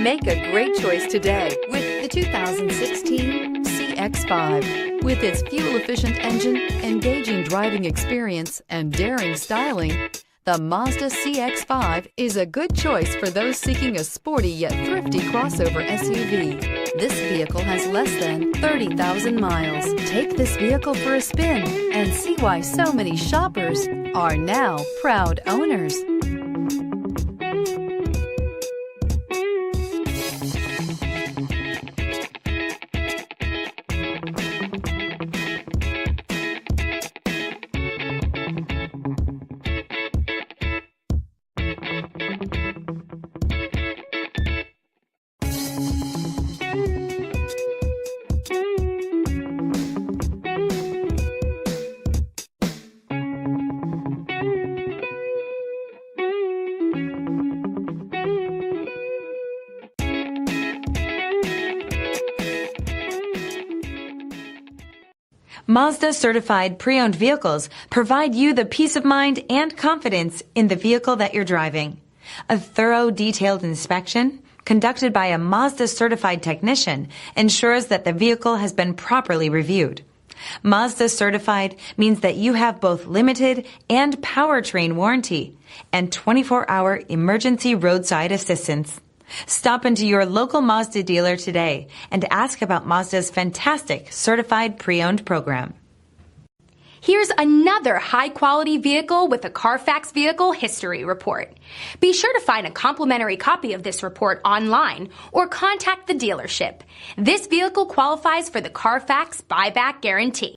Make a great choice today with the 2016 CX-5. With its fuel-efficient engine, engaging driving experience, and daring styling, the Mazda CX-5 is a good choice for those seeking a sporty yet thrifty crossover SUV. This vehicle has less than 30,000 miles. Take this vehicle for a spin and see why so many shoppers are now proud owners. Mazda certified pre-owned vehicles provide you the peace of mind and confidence in the vehicle that you're driving. A thorough, detailed inspection conducted by a Mazda certified technician ensures that the vehicle has been properly reviewed. Mazda certified means that you have both limited and powertrain warranty and 24-hour emergency roadside assistance. Stop into your local Mazda dealer today and ask about Mazda's fantastic certified pre-owned program. Here's another high-quality vehicle with a Carfax Vehicle History Report. Be sure to find a complimentary copy of this report online or contact the dealership. This vehicle qualifies for the Carfax Buyback Guarantee.